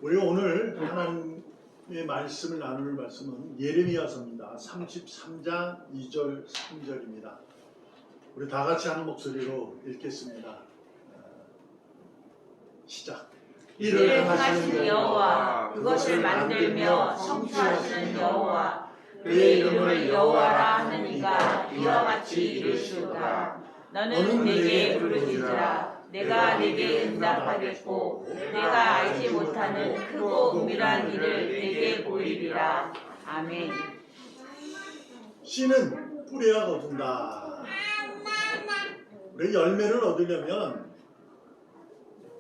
우리 오늘 하나님의 말씀을 나눌 말씀은 예레미야서입니다. 33장 2절 3절입니다. 우리 다 같이 한 목소리로 읽겠습니다. 시작. 이를 행하시는 여호와, 그것을 만들며 성취하시는 여호와, 그의 이름을 여호와라 하는 이가 이와 같이 이르시도다. 너는 내게 부르짖으라. 내가 내게 응답하겠고, 내가 알지 못하는 크고 은밀한 일을 내게 보이리라. 아멘. 씨는 뿌려야 거둔다. 우리 열매를 얻으려면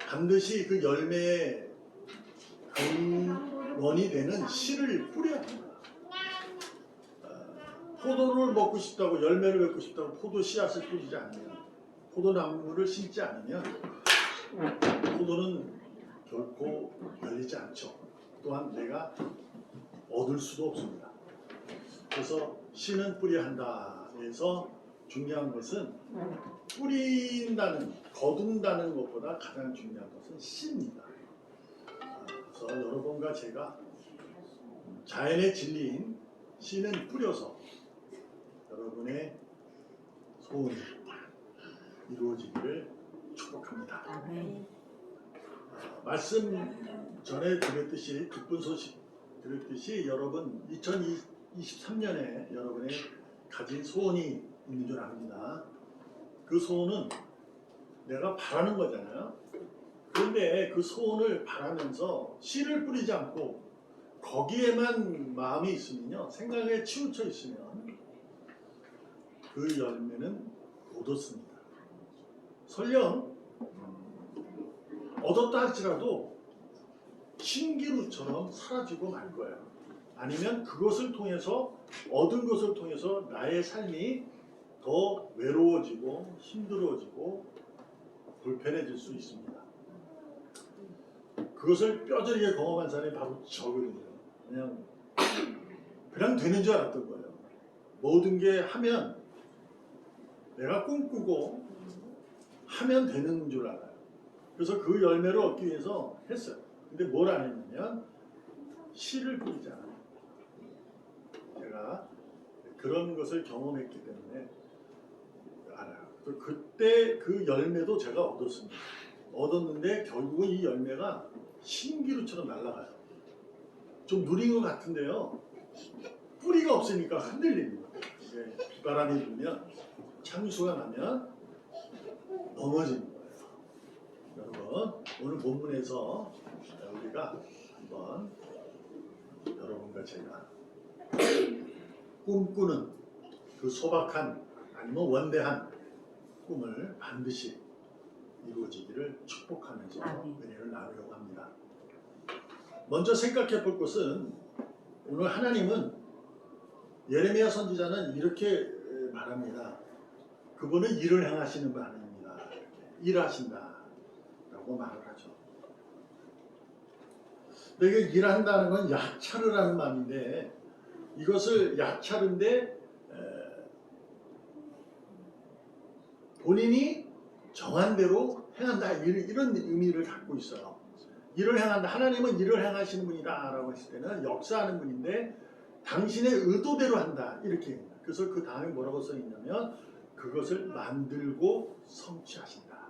반드시 그 열매의 근원이 되는 씨를 뿌려야 합니다. 포도를 먹고 싶다고, 열매를 맺고 싶다고 포도 씨앗을 뿌리지 않으면, 포도나무를 심지 않으면 포도는 결코 열리지 않죠. 또한 내가 얻을 수도 없습니다. 그래서 씨는 뿌려야 한다. 그래서 중요한 것은 뿌린다는, 거둔다는 것보다 가장 중요한 것은 씨입니다. 그래서 여러분과 제가 자연의 진리인 씨는 뿌려서 여러분의 소원이 이루어지기를 축복합니다. 말씀 전에 드렸듯이, 기쁜 소식 드렸듯이, 여러분 2023년에 여러분의 가진 소원이 있는 줄 압니다. 그 소원은 내가 바라는 거잖아요. 그런데 그 소원을 바라면서 씨를 뿌리지 않고 거기에만 마음이 있으면요, 생각에 치우쳐 있으면 그 열매는 못 얻습니다. 설령 얻었다 할지라도 신기루처럼 사라지고 말 거예요. 아니면 그것을 통해서, 얻은 것을 통해서 나의 삶이 더 외로워지고 힘들어지고 불편해질 수 있습니다. 그것을 뼈저리게 경험한 사람이 바로 저거든요. 그냥 되는 줄 알았던 거예요. 모든 게 하면, 내가 꿈꾸고 하면 되는 줄 알아요. 그래서 그 열매를 얻기 위해서 했어요. 근데 뭘 안 했냐면 씨를 뿌리지 않아요. 제가 그런 것을 경험했기 때문에 알아요. 그때 그 열매도 제가 얻었습니다. 얻었는데 결국은 이 열매가 신기루처럼 날아가요. 좀 누린 것 같은데요, 뿌리가 없으니까 흔들립니다. 비바람이 불면, 창수가 나면 넘어지는 거예요. 여러분, 오늘 본문에서 우리가 한번 여러분과 제가 꿈꾸는 그 소박한, 아니면 원대한 꿈을 반드시 이루어지기를 축복하면서 은혜를 나누려고 합니다. 먼저 생각해 볼 것은, 오늘 하나님은, 예레미야 선지자는 이렇게 말합니다. 그분은 일을 행하시는 분 아닙니다. 일하신다 라고 말을 하죠. 근데 이게 일한다는 건 야차르라는 말인데, 이것을 야차르인데 본인이 정한 대로 행한다, 이런 의미를 갖고 있어요. 일을 행한다, 하나님은 일을 행하시는 분이다 라고 했을 때는 역사하는 분인데 당신의 의도대로 한다, 이렇게 합니다. 그래서 그 다음에 뭐라고 써있냐면 그것을 만들고 성취하신다.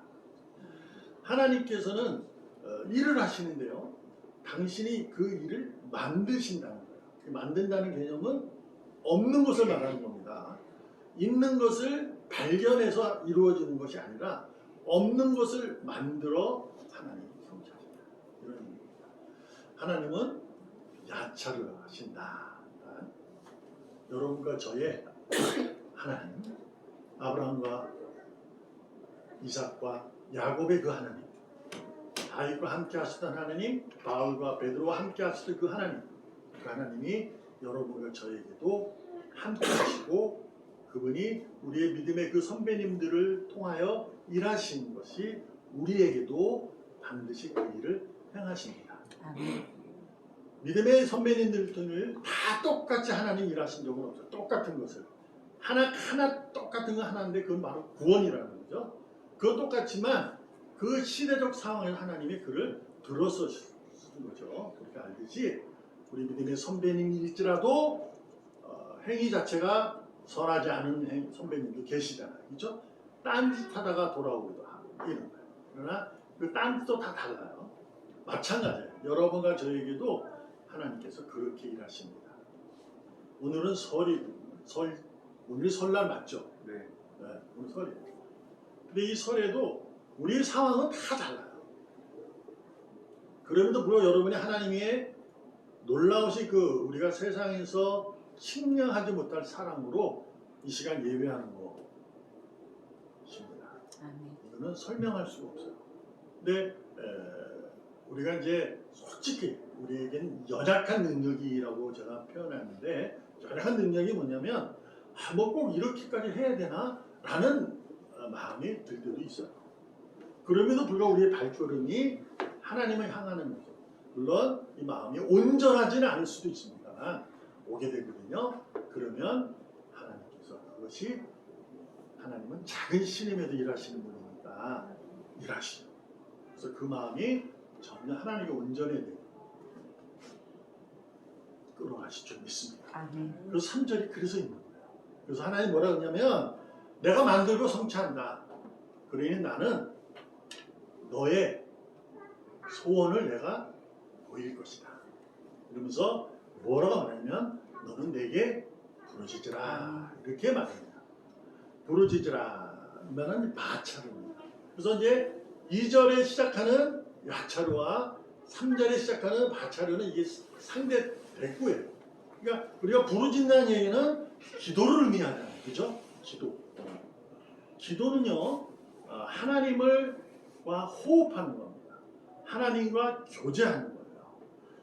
하나님께서는 일을 하시는데요, 당신이 그 일을 만드신다는 거예요. 만든다는 개념은 없는 것을 말하는 겁니다. 있는 것을 발견해서 이루어지는 것이 아니라 없는 것을 만들어 하나님이 성취하신다, 이런 의미입니다. 하나님은 야차를 하신다. 여러분과 저의 하나님, 아브라함과 이삭과 야곱의 그 하나님, 다윗과 함께 하시던 하나님, 바울과 베드로와 함께 하시던 그 하나님, 그 하나님이 여러분과 저에게도 함께 하시고, 그분이 우리의 믿음의 그 선배님들을 통하여 일하신 것이 우리에게도 반드시 그 일을 행하십니다. 믿음의 선배님들을 다 똑같이 하나님 일하신 적은 없어요. 똑같은 것을 하나 똑같은 거 하나인데, 그건 바로 구원이라는 거죠. 그건 똑같지만 그 시대적 상황에서 하나님이 그를 들어서 쓰는 거죠. 그렇게 알듯이 우리 믿음의 선배님일지라도 행위 자체가 선하지 않은 선배님도 계시잖아요. 그렇죠? 딴짓하다가 돌아오기도 하고 이런 거예요. 그러나 그 딴짓도 다 달라요. 마찬가지예요. 여러분과 저에게도 하나님께서 그렇게 일하십니다. 오늘은 오늘이 설날 맞죠? 네. 네, 오늘 설이에요. 근데 이 설에도 우리의 상황은 다 달라요. 그럼에도 불구하고 여러분이 하나님의 놀라우신 그 우리가 세상에서 측량하지 못할 사랑으로 이 시간 예배하는 것입니다. 이거는 설명할 수가 없어요. 근데 우리가 이제 솔직히 우리에겐 연약한 능력이라고 제가 표현하는데 연약한 능력이 뭐냐면 뭐 꼭 이렇게까지 해야 되나? 라는 마음이 들 때도 있어요. 그럼에도 불구하고 우리의 발걸음이 하나님을 향하는 거죠. 물론 이 마음이 온전하지는 않을 수도 있습니다만 오게 되거든요. 그러면 하나님께서 그것이 하나님은 작은 신임에도 일하시는 분이니까 일하시죠. 그래서 그 마음이 전혀 하나님께 온전해야 돼요. 끌어가실 줄 믿습니다. 아멘. 그래서 3절이 그래서 있는 거예요. 그래서 하나님 뭐라 그러냐면 내가 만들고 성취한다. 그러니 나는 너의 소원을 내가 보일 것이다. 이러면서 뭐라고 말하냐면 너는 내게 부르짖으라. 이렇게 말합니다. 부르짖으라 하면은 마차루입니다. 그래서 이제 2절에 시작하는 야차루와 3절에 시작하는 마차루는 이게 상대 대꾸예요. 그러니까 우리가 부르짖는다는 얘기는 기도를 의미하잖아요. 그죠? 기도. 기도는요, 하나님과 호흡하는 겁니다. 하나님과 교제하는 거예요.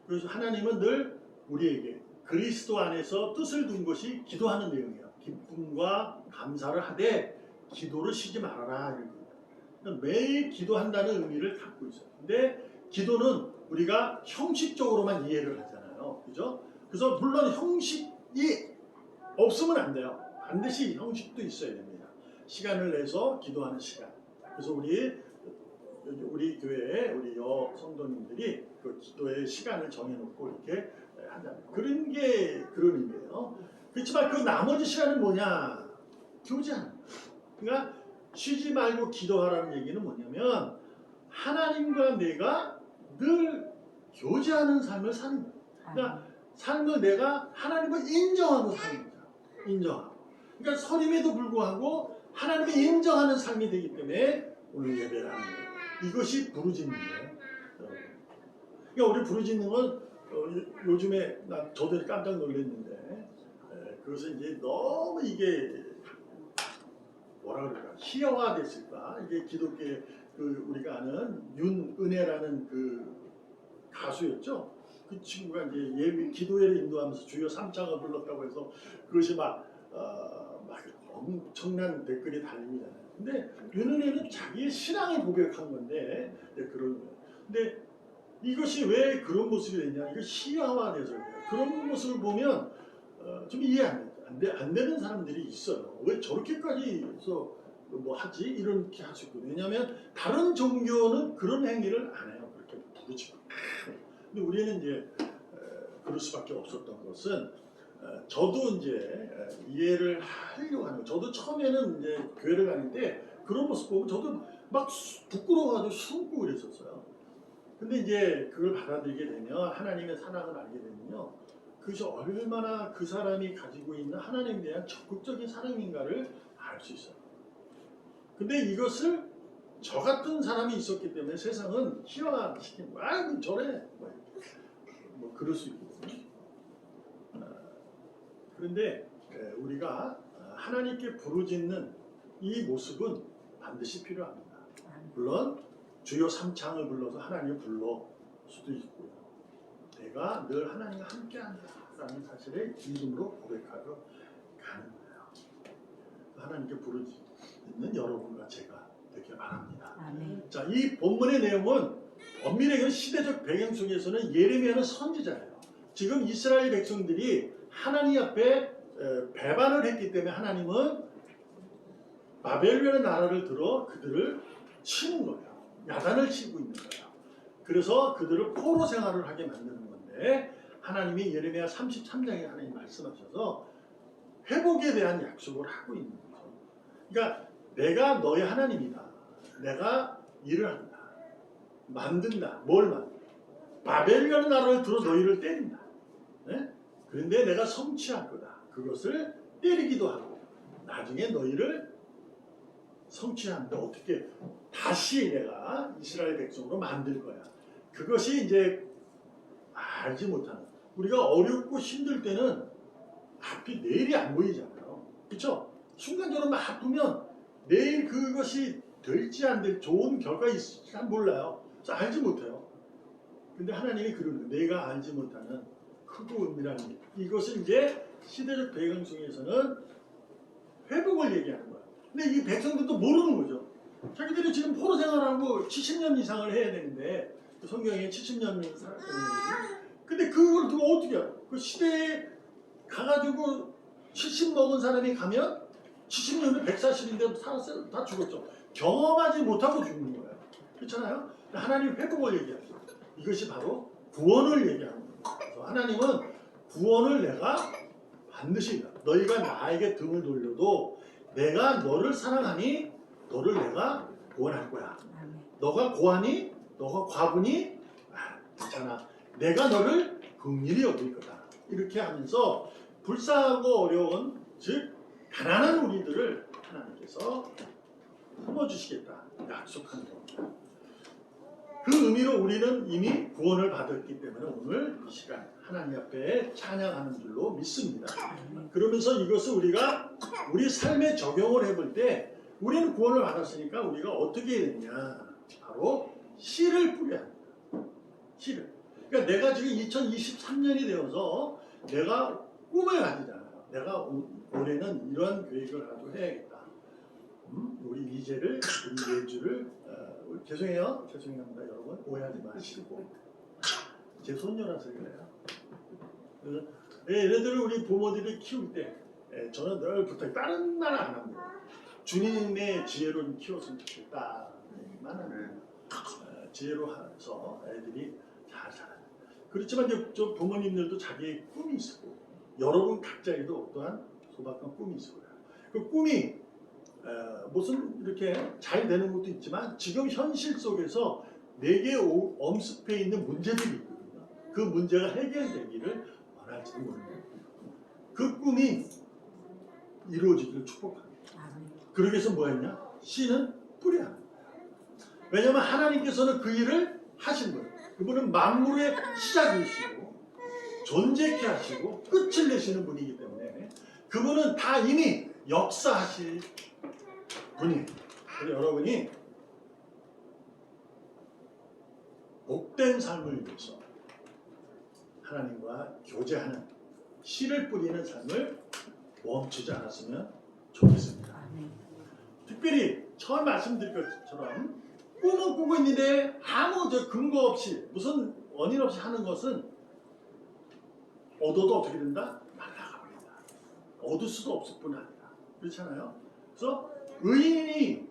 그래서 하나님은 늘 우리에게 그리스도 안에서 뜻을 둔 것이 기도하는 내용이에요. 기쁨과 감사를 하되 기도를 쉬지 말아라. 그러니까 매일 기도한다는 의미를 갖고 있어요. 근데 기도는 우리가 형식적으로만 이해를 하잖아요. 그죠? 그래서 물론 형식이 없으면 안 돼요. 반드시 형식도 있어야 됩니다. 시간을 내서 기도하는 시간. 그래서 우리 교회에 우리 성도님들이 그 기도의 시간을 정해놓고 이렇게 한다는 그런 게 그런 의미예요. 그렇지만 그 나머지 시간은 뭐냐? 교제하는 거예요. 그러니까 쉬지 말고 기도하라는 얘기는 뭐냐면 하나님과 내가 늘 교제하는 삶을 사는 거예요. 그러니까 삶을 내가 하나님을 인정하고 사는 거죠. 인정하고. 그러니까 설임에도 불구하고 하나님을 인정하는 삶이 되기 때문에 오늘 예배를 하는 거예요. 이것이 부르짖는 거예요. 그러니까 우리 부르짖는 건 요즘에 저도 깜짝 놀랐는데 그것은 이제 너무 이게 뭐라 그럴까 희화화됐을까. 이게 기독교의 그 우리가 아는 윤은혜라는 그 가수였죠. 그 친구가 이제 예배 기도회를 인도하면서 주여 3장을 불렀다고 해서 그것이 막 엄청난 댓글이 달립니다잖아요. 근데 윤은혜는 자기의 신앙을 고백한 건데 그런 거예요. 근데 이것이 왜 그런 모습이 됐냐? 이거 희화화돼서 그래요. 그런 모습을 보면 좀 이해 안 되는 사람들이 있어요. 왜 저렇게까지 해서 뭐 하지? 이렇게 할 수 있거든요. 왜냐하면 다른 종교는 그런 행위를 안 해요. 그렇게 부르짖고. 근데 우리는 이제 그럴 수밖에 없었던 것은 저도 이제 이해를 하려고 하는 거예요. 저도 처음에는 이제 교회를 다닐 그런 모습 보고 저도 막 부끄러워가지고 숨고 그랬었어요. 근데 이제 그걸 받아들이게 되면 하나님의 사랑을 알게 되면요. 그것이 얼마나 그 사람이 가지고 있는 하나님에 대한 적극적인 사랑인가를 알 수 있어요. 근데 이것을 저 같은 사람이 있었기 때문에 세상은 희화시키는 거야. 아, 저래. 뭐 그럴 수 있거든요. 그런데 우리가 하나님께 부르짖는 이 모습은 반드시 필요합니다. 물론 주요 3창을 불러서 하나님을 불러 수도 있고요. 내가 늘 하나님과 함께한다라는 사실을 믿음으로 고백하러 가는 거예요. 하나님께 부르짖는 여러분과 제가 되길 바랍니다. 아멘. 자, 이 본문의 내용은 엄밀하게 시대적 배경 속에서는 예레미야는 선지자예요. 지금 이스라엘 백성들이 하나님 앞에 배반을 했기 때문에 하나님은 바벨론의 나라를 들어 그들을 치는 거예요. 야단을 치고 있는 거예요. 그래서 그들을 포로 생활을 하게 만드는 건데 하나님이 예레미야 33장에 하나님 말씀하셔서 회복에 대한 약속을 하고 있는 거죠. 그러니까 내가 너의 하나님이다. 내가 일을 한다. 만든다. 뭘 만든다. 바벨론 나라를 들어 너희를 때린다. 네? 그런데 내가 성취할 거다. 그것을 때리기도 하고 나중에 너희를 성취하는데 어떻게 다시 내가 이스라엘 백성으로 만들 거야. 그것이 이제 알지 못하는 우리가 어렵고 힘들 때는 앞이 내일이 안 보이잖아요. 그렇죠? 순간적으로 막 아프면 내일 그것이 될지 안 될지 좋은 결과가 있을지 잘 몰라요. 그래서 알지 못해요. 근데 하나님이 그러는 거예요. 내가 알지 못하는 크고 은밀한 일. 이것을 이제 시대적 배경 속에서는 회복을 얘기하는 거예요. 근데 이 백성들도 모르는 거죠. 자기들이 지금 포로 생활하고 70년 이상을 해야 되는데 성경에 70년 근데 그걸 두고 어떻게 해요? 그 시대에 가가지고 70 먹은 사람이 가면 70년에 140인데 살았어요. 다 죽었죠. 경험하지 못하고 죽는 거예요. 그렇잖아요? 하나님 회복을 얘기하죠. 이것이 바로 구원을 얘기하는 거예요. 그래서 하나님은 구원을 내가 반드시 너희가 나에게 등을 돌려도 내가 너를 사랑하니 너를 내가 구원할 거야. 너가 고하니 너가 과부니 괜찮아. 내가 너를 긍휼히 여길 거다. 이렇게 하면서 불쌍하고 어려운 즉 가난한 우리들을 하나님께서 품어주시겠다 약속하는 겁니다. 그 의미로 우리는 이미 구원을 받았기 때문에 오늘 이 시간 하나님 앞에 찬양하는 줄로 믿습니다. 그러면서 이것을 우리가 우리 삶에 적용을 해볼 때 우리는 구원을 받았으니까 우리가 어떻게 해야 되냐 바로 씨를 뿌려야 합니다. 씨를. 그러니까 내가 지금 2023년이 되어서 내가 꿈을 가지잖아요. 내가 올해는 이런 계획을 가지고 해야겠다. 우리 이제를 우리 예주를 죄송합니다 여러분 오해하지 마시고 제 손녀라서 그래요. 얘네들을 우리 부모들이 키울 때 저는 늘 부탁 다른 말 안 합니다. 주님의 지혜로 키웠으면 좋겠다. 얘기만 합니다. 지혜로 해서 애들이 잘 살아요. 그렇지만 이제 저 부모님들도 자기의 꿈이 있고 여러분 각자에도 어떠한 소박한 꿈이 있을 거예요. 그 꿈이 무슨 이렇게 잘 되는 것도 있지만 지금 현실 속에서 내게 엄습해 있는 문제들이 있거든요. 그 문제가 해결되기를 원할지도 모릅니다. 그 꿈이 이루어지기를 축복합니다. 그러기 위해서 뭐 했냐? 씨는 뿌려야 합니다. 왜냐하면 하나님께서는 그 일을 하신 거예요. 그분은 만물의 시작이시고 존재케 하시고 끝을 내시는 분이기 때문에 그분은 다 이미 역사하실 분이에요. 그래서 여러분이 복된 삶을 위해서 하나님과 교제하는 씨를 뿌리는 삶을 멈추지 않았으면 좋겠습니다. 특별히 처음 말씀드린 것처럼 꿈은 꾸고 있는데 아무 근거 없이 무슨 원인 없이 하는 것은 얻어도 어떻게 된다? 날아가 버린다. 얻을 수도 없을 뿐 아니라 그렇잖아요. 그래서 의인이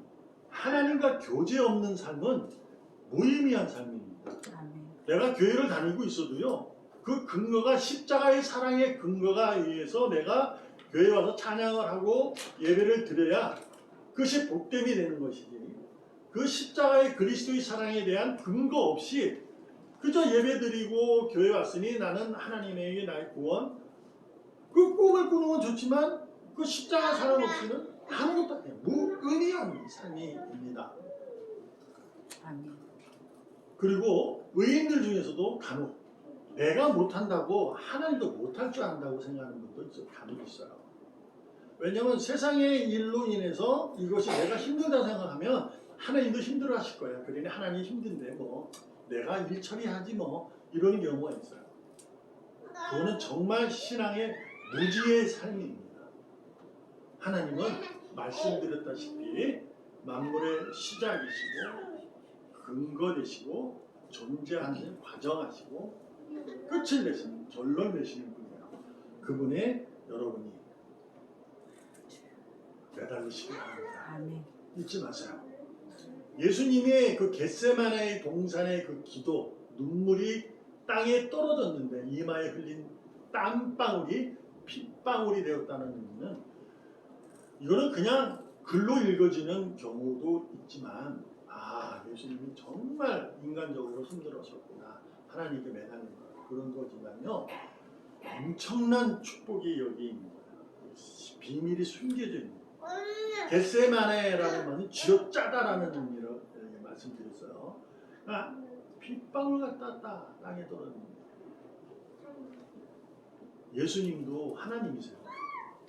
하나님과 교제 없는 삶은 무의미한 삶입니다. 내가 교회를 다니고 있어도요. 그 근거가 십자가의 사랑의 근거가 의해서 내가 교회에 와서 찬양을 하고 예배를 드려야 그것이 복됨이 되는 것이지. 그 십자가의 그리스도의 사랑에 대한 근거 없이 그저 예배드리고 교회 왔으니 나는 하나님에게 나의 구원 그 꿈을 꾸는 건 좋지만 그 십자가 사랑 없이는 아무것도 아니에요. 무의미한 삶입니다. 그리고 의인들 중에서도 간혹 내가 못한다고 하나님도 못할 줄 안다고 생각하는 분도 간혹 있어요. 왜냐하면 세상의 일로 인해서 이것이 내가 힘들다 생각하면 하나님도 힘들어 하실 거예요. 그러니 하나님 힘든데 뭐 내가 일 처리하지 뭐 이런 경우가 있어요. 그거는 정말 신앙의 무지의 삶입니다. 하나님은 말씀드렸다시피 만물의 시작이시고 근거 되시고 존재하는 과정하시고 끝을 내시는 결론 내시는 분이에요. 그분의 여러분이 매달리시기 바랍니다. 잊지 마세요. 예수님의 그 겟세마네의 동산의 그 기도, 눈물이 땅에 떨어졌는데 이마에 흘린 땀방울이 핏방울이 되었다는 의미는, 이거는 그냥 글로 읽어지는 경우도 있지만, 예수님이 정말 인간적으로 힘들었었구나, 하나님께 매달린 그런 거지만요, 엄청난 축복이 여기 있는 거예요. 비밀이 숨겨져 있는 거예요. 겟세마네라는 말은 쥐어짜다라는 의미로 말씀드렸어요. 그러니까 핏방울 같다 땅에 떨어지는. 예수님도 하나님이세요.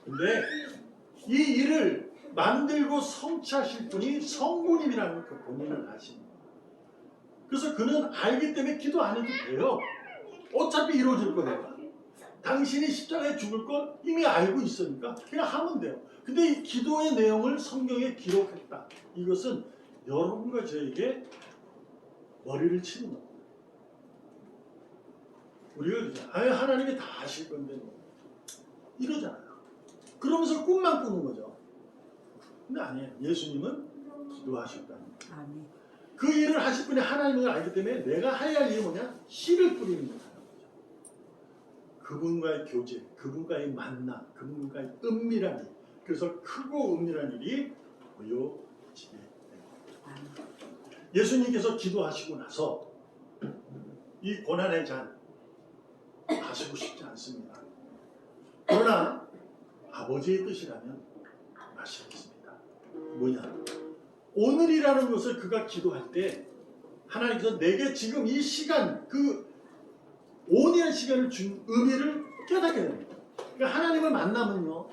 근데 이 일을 만들고 성취하실 분이 성부님이라는 그 본인을 아시는 거예요. 그래서 그는 알기 때문에 기도 안 해도 돼요. 어차피 이루어질 거니까. 당신이 십자가에 죽을 걸 이미 알고 있으니까 그냥 하면 돼요. 근데 이 기도의 내용을 성경에 기록했다. 이것은 여러분과 저에게 머리를 치는 겁니다. 우리가 그러죠. 하나님이 다 아실 건데 뭐. 이러잖아요. 그러면서 꿈만 꾸는 거죠. 근데 아니에요. 예수님은 기도하셨다는 거예요. 그 일을 하실 분이 하나님을 알기 때문에 내가 해야 할 일이 뭐냐? 씨를 뿌리는 거예요. 그분과의 교제, 그분과의 만남, 그분과의 은밀한 일. 그래서 크고 은밀한 일이 보여지게 됩니다. 예수님께서 기도하시고 나서 이 고난의 잔 마시고 싶지 않습니다. 그러나 아버지의 뜻이라면 마시겠습니다. 뭐냐? 오늘이라는 것을 그가 기도할 때 하나님께서 내게 지금 이 시간, 그 온이라는 시간을 준 의미를 깨닫게 됩니다. 그러니까 하나님을 만나면요,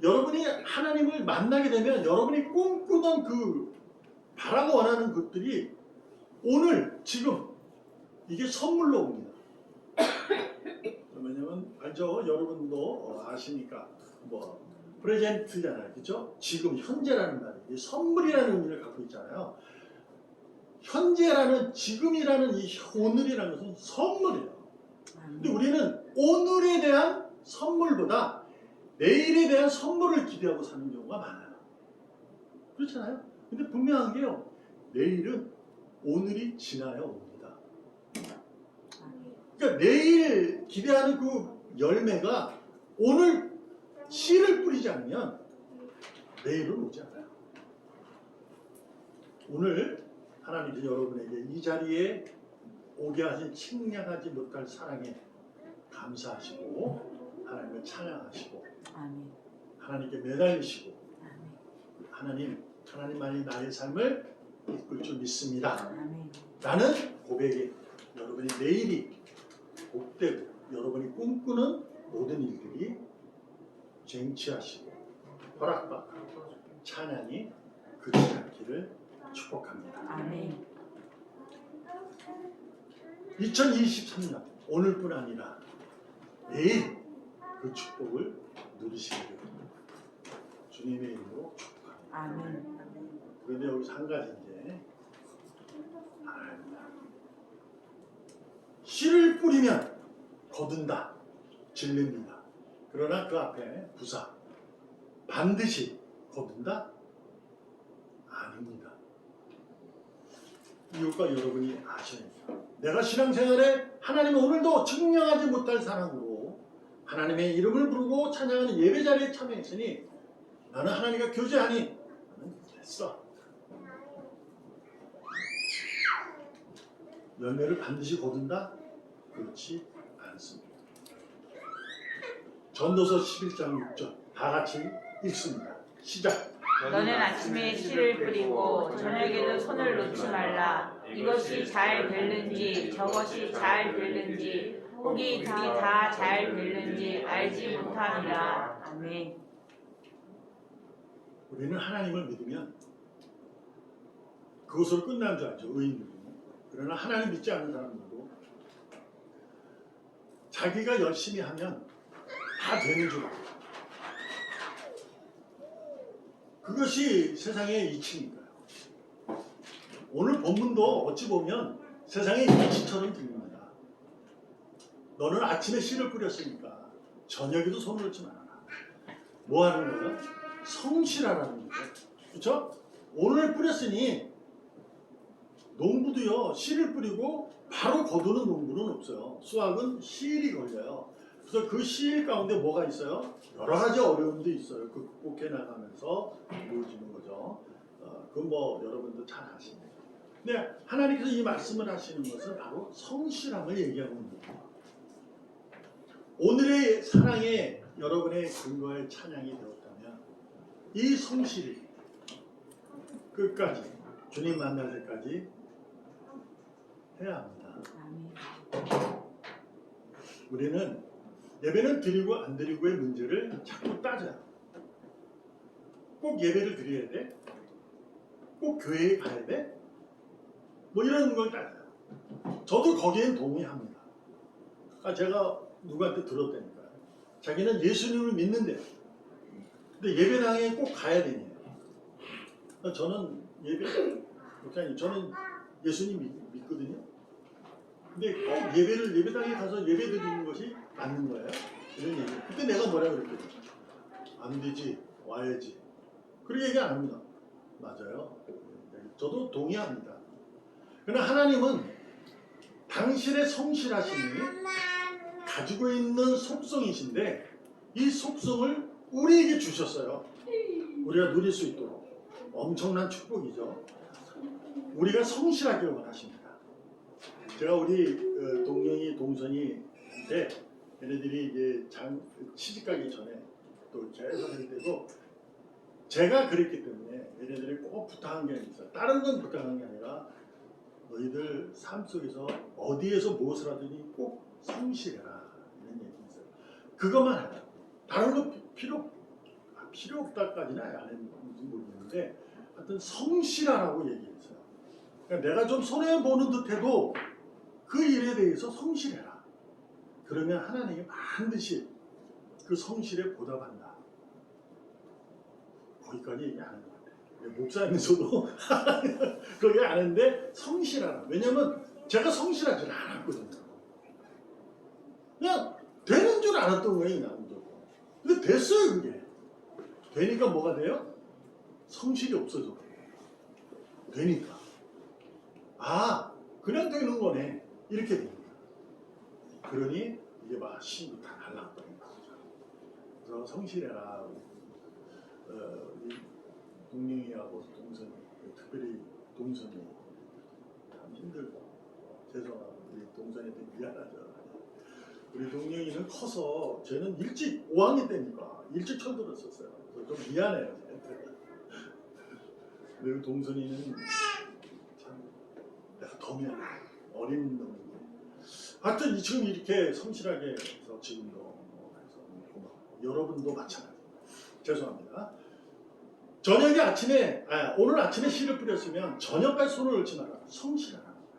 여러분이 하나님을 만나게 되면 여러분이 꿈꾸던 그 바라고 원하는 것들이 오늘 지금 이게 선물로 옵니다. 왜냐면 알죠? 여러분도 아시니까 뭐 프레젠트잖아요, 그렇죠? 지금 현재라는 말이 선물이라는 의미를 갖고 있잖아요. 현재라는, 지금이라는 이 오늘이라는 것은 선물이에요. 근데 우리는 오늘에 대한 선물보다 내일에 대한 선물을 기대하고 사는 경우가 많아요. 그렇잖아요? 근데 분명한 게요, 내일은 오늘이 지나야 옵니다. 그러니까 내일 기대하는 그 열매가 오늘 씨를 뿌리지 않으면 내일은 오지 않아요. 오늘 하나님께서 여러분에게 이 자리에 오게 하신 측량하지 못할 사랑에 감사하시고 하나님을 찬양하시고 하나님께 매달리시고 하나님만이 나의 삶을 이끌 줄 믿습니다. 라는 고백에 여러분의 내일이 복되고 여러분이 꿈꾸는 모든 일들이 쟁취하시고 허락받고 찬양이 그치지 않기를 축복합니다. 아멘. 2023년 오늘뿐 아니라 내일 그 축복을 누리시기를 주님의 이름으로 축복합니다. 아멘. 그런데 여기서 한 가지 이제 알아야 합니다. 씨를 뿌리면 거둔다, 질립니다. 그러나 그 앞에 부사, 반드시 거둔다? 아닙니다. 이것과 여러분이 아셔야 합니다. 내가 신앙생활에 하나님이 오늘도 증명하지 못할 사랑으로 하나님의 이름을 부르고 찬양하는 예배 자리에 참여했으니 나는 하나님과 교제하니 나는 됐어. 열매를 반드시 거둔다? 그렇지 않습니다. 전도서 11장 6절 다 같이 읽습니다. 시작. 너는 아침에 씨를 뿌리고 저녁에도 손을 놓지 말라. 이것이 잘 될는지 저것이 잘 될는지 혹이 둘이 다 잘 될는지 알지 못함이라. 아멘. 우리는 하나님을 믿으면 그것으로 끝나는 줄 알죠. 의인들은. 그러나 하나님 믿지 않는 사람들도 자기가 열심히 하면 다 되는 줄 알아요. 그것이 세상의 이치니까요. 오늘 본문도 어찌 보면 세상의 이치처럼 들립니다. 너는 아침에 씨를 뿌렸으니까 저녁에도 손을 놓지 말아라. 뭐 하는 거죠? 성실하라는 거죠. 그렇죠? 오늘 뿌렸으니 농부도요, 씨를 뿌리고 바로 거두는 농부는 없어요. 수확은 시일이 걸려요. 그래서 그 시일 가운데 뭐가 있어요? 여러 가지 어려움도 있어요. 그 극복해 나가면서 이루어지는 거죠. 그건 뭐 여러분도 잘 아십니다. 근데 하나님께서 이 말씀을 하시는 것은 바로 성실함을 얘기하고 있는 거예요. 오늘의 사랑에 여러분의 근거의 찬양이 되었다면 이 성실이 끝까지 주님 만날 때까지 해야 합니다. 우리는 예배는 드리고 안 드리고의 문제를 자꾸 따져요. 꼭 예배를 드려야 돼? 꼭 교회에 가야 돼? 뭐 이런 걸 따져요. 저도 거기엔 동의합니다. 제가 누구한테 들었다니까요. 자기는 예수님을 믿는데요. 근데 예배당에 꼭 가야 되네요. 저는 목사님, 저는 예수님 믿거든요. 근데 꼭 예배당에 가서 예배 드리는 것이 맞는 거예요? 이런 얘기. 그때 내가 뭐라고 그랬거든요. 안 되지, 와야지. 그렇게 얘기 안 합니다. 맞아요. 저도 동의합니다. 그러나 하나님은 당신의 성실하심이 가지고 있는 속성이신데 이 속성을 우리에게 주셨어요. 우리가 누릴 수 있도록. 엄청난 축복이죠. 우리가 성실하기를 원하십니다. 제가 우리 동영이 동선이인데 얘네들이 이제 시집가기 전에 또 계속 할 때도 제가 그랬기 때문에 얘네들이 꼭 부탁한 게 있어요. 다른 건 부탁한 게 아니라 너희들 삶 속에서 어디에서 무엇을 하든지 꼭 성실해라 이런 얘기 있어요. 그것만 하라. 다른 거 필요 없다까지는 안 했는지 모르겠는데 하여튼 성실하라고 얘기했어요. 그러니까 내가 좀 손해보는 듯해도 그 일에 대해서 성실해라. 그러면 하나님이 반드시 그 성실에 보답한다. 거기까지 얘기 안 하는 것 같아요. 목사님에서도 그렇게 안 했는데 성실하라. 왜냐면 제가 성실하지는 않았거든요. 그냥 되는 줄 알았던 거예요. 나도. 근데 됐어요 그게. 되니까 뭐가 돼요? 성실이 없어져. 되니까. 그냥 되는 거네. 이렇게 됩니다. 그러니 이게 막 신도 다 날라버린 거죠. 그래서 성실해라. 우리 동영이하고 동선이, 특별히 동선이 참 힘들고 죄송하고 우리 동선이한테 미안하죠. 우리 동영이는 커서 쟤는 일찍 5학년 때니까 일찍 철들었었어요. 그래서 좀 미안해요. 그리고 동선이는 참 내가 더 미안해. 어린 놈인데. 하여튼 지금 이렇게 성실하게 해서 지금도 해서 고마워. 여러분도 마찬가지. 죄송합니다. 오늘 아침에 씨를 뿌렸으면 저녁까지 손을 얹지 마라. 성실하라는 거예요.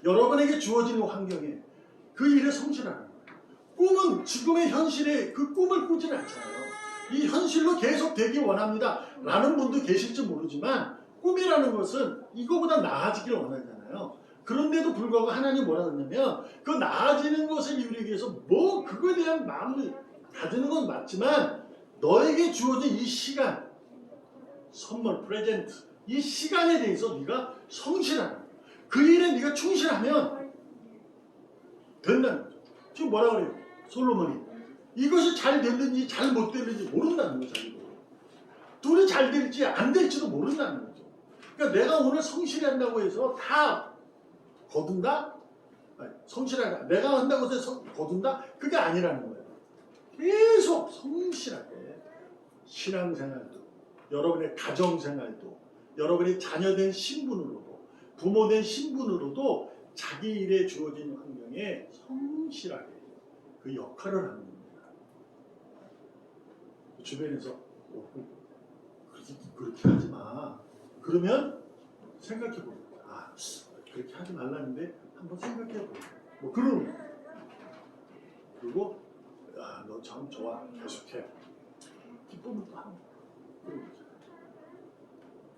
여러분에게 주어지는 환경에 그 일에 성실하라는 거예요. 꿈은 지금의 현실에 그 꿈을 꾸지는 않잖아요. 이 현실로 계속 되기 원합니다 라는 분도 계실지 모르지만 꿈이라는 것은 이거보다 나아지기를 원하잖아요. 그런데도 불구하고 하나님 뭐라 그러냐면 그 나아지는 것을 이루기 위해서 뭐 그거에 대한 마음을 가지는 건 맞지만 너에게 주어진 이 시간, 선물, 프레젠트, 이 시간에 대해서 네가 성실하는 거야. 그 일에 네가 충실하면 된다는 거죠. 지금 뭐라 그래요? 솔로몬이 이것이 잘 됐는지 잘 못 됐는지 모른다는 거죠. 둘이 잘 될지 안 될지도 모른다는 거죠. 그러니까 내가 오늘 성실한다고 해서 다 거둔다? 성실하다. 내가 한다고 해서 거둔다? 그게 아니라는 거예요. 계속 성실하게 신앙생활도, 여러분의 가정생활도, 여러분의 자녀된 신분으로도, 부모된 신분으로도 자기 일에 주어진 환경에 성실하게 그 역할을 하는 겁니다. 주변에서 그렇게 하지 마. 그러면 생각해 보는 거야. 그렇게 하지 말라는데 한번 생각해 보는 거야. 뭐 그러는 거야. 그리고 너 참 좋아. 계속해. 기쁨을 또 하는 거야.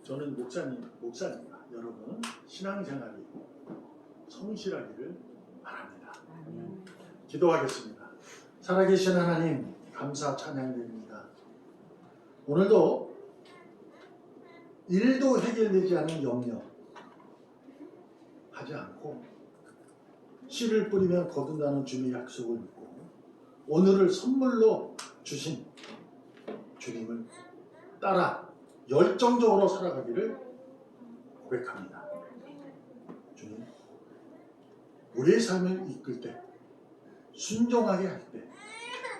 저는 목사님과 여러분 신앙생활이 성실하기를 바랍니다. 기도하겠습니다. 살아계신 하나님 감사 찬양드립니다. 오늘도 일도 해결되지 않은 염려, 하지 않고 씨를 뿌리면 거둔다는 주님의 약속을 믿고 오늘을 선물로 주신 주님을 따라 열정적으로 살아가기를 고백합니다. 주님, 우리의 삶을 이끌 때, 순종하게 할 때,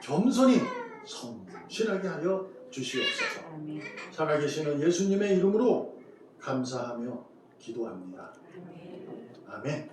겸손히 성실하게 하여 주시옵소서. 아멘. 살아계시는 예수님의 이름으로 감사하며 기도합니다. 아멘. 아멘.